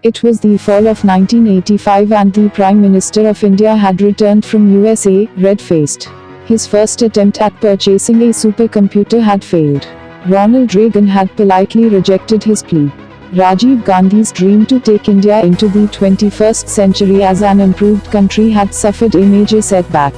It was the fall of 1985 and the Prime Minister of India had returned from USA, red-faced. His first attempt at purchasing a supercomputer had failed. Ronald Reagan had politely rejected his plea. Rajiv Gandhi's dream to take India into the 21st century as an improved country had suffered a major setback.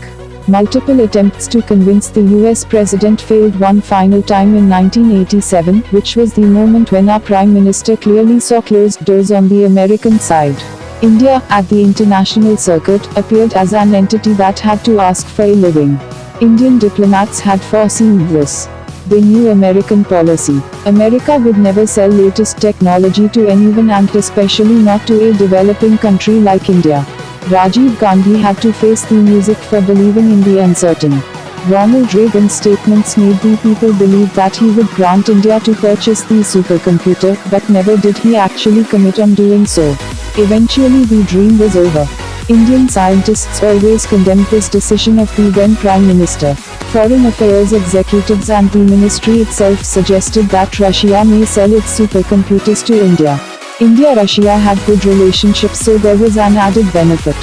Multiple attempts to convince the US president failed one final time in 1987, which was the moment when our Prime Minister clearly saw closed doors on the American side. India, at the international circuit, appeared as an entity that had to ask for a living. Indian diplomats had foreseen this. They knew American policy. America would never sell latest technology to anyone, and especially not to a developing country like India. Rajiv Gandhi had to face the music for believing in the uncertain. Ronald Reagan's statements made the people believe that he would grant India to purchase the supercomputer, but never did he actually commit on doing so. Eventually the dream was over. Indian scientists always condemned this decision of the then Prime Minister. Foreign Affairs executives and the ministry itself suggested that Russia may sell its supercomputers to India. India-Russia had good relationships, so there was an added benefit.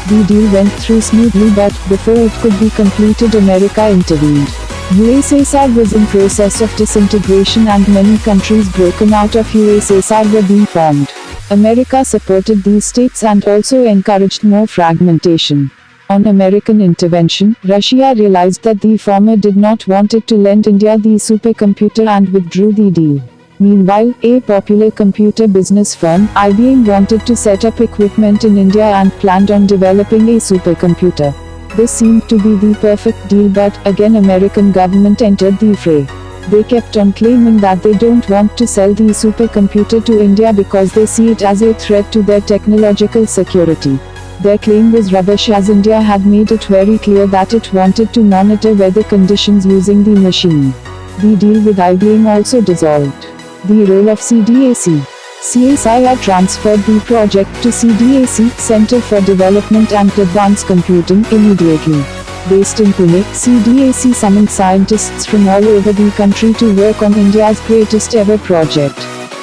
The deal went through smoothly, but before it could be completed, America intervened. USSR was in process of disintegration and many countries broken out of USSR were being formed. America supported these states and also encouraged more fragmentation. On American intervention, Russia realized that the former did not want it to lend India the supercomputer and withdrew the deal. Meanwhile, a popular computer business firm, IBM, wanted to set up equipment in India and planned on developing a supercomputer. This seemed to be the perfect deal, but again American government entered the fray. They kept on claiming that they don't want to sell the supercomputer to India because they see it as a threat to their technological security. Their claim was rubbish, as India had made it very clear that it wanted to monitor weather conditions using the machine. The deal with IBM also dissolved. The role of CDAC. CSIR transferred the project to CDAC, Center for Development and Advanced Computing, immediately. Based in Pune, CDAC summoned scientists from all over the country to work on India's greatest ever project.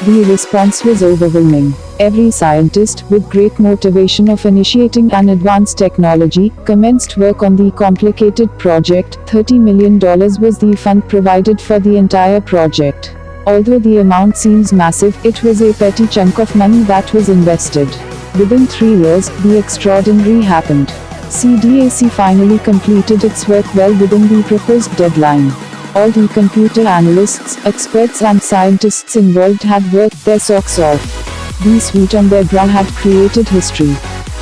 The response was overwhelming. Every scientist, with great motivation of initiating an advanced technology, commenced work on the complicated project. $30 million was the fund provided for the entire project. Although the amount seems massive, it was a petty chunk of money that was invested. Within 3 years, the extraordinary happened. CDAC finally completed its work well within the proposed deadline. All the computer analysts, experts and scientists involved had worked their socks off. The sweat on their brow had created history.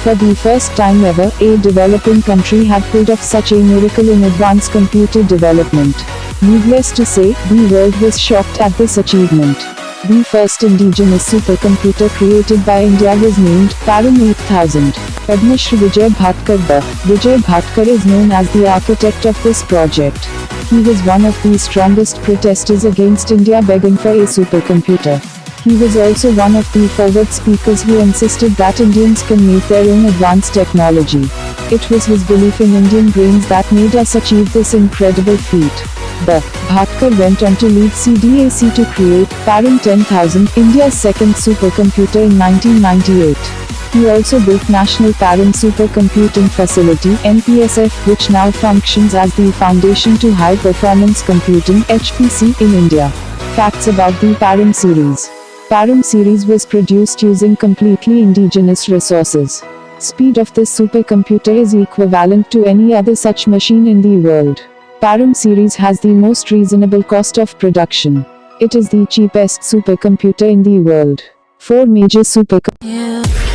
For the first time ever, a developing country had pulled off such a miracle in advanced computer development. Needless to say, the world was shocked at this achievement. The first indigenous supercomputer created by India was named Param 8000. Padma Shri Vijay Bhatkar. Vijay Bhatkar is known as the architect of this project. He was one of the strongest protesters against India begging for a supercomputer. He was also one of the forward speakers who insisted that Indians can make their own advanced technology. It was his belief in Indian brains that made us achieve this incredible feat. Bhatkar went on to lead CDAC to create Param 10000, India's second supercomputer, in 1998. He also built National Param Supercomputing Facility (NPSF), which now functions as the foundation to High Performance Computing (HPC) in India. Facts about the Param series. Param series was produced using completely indigenous resources. Speed of this supercomputer is equivalent to any other such machine in the world. Param series has the most reasonable cost of production. It is the cheapest supercomputer in the world. 4 major supercomputers.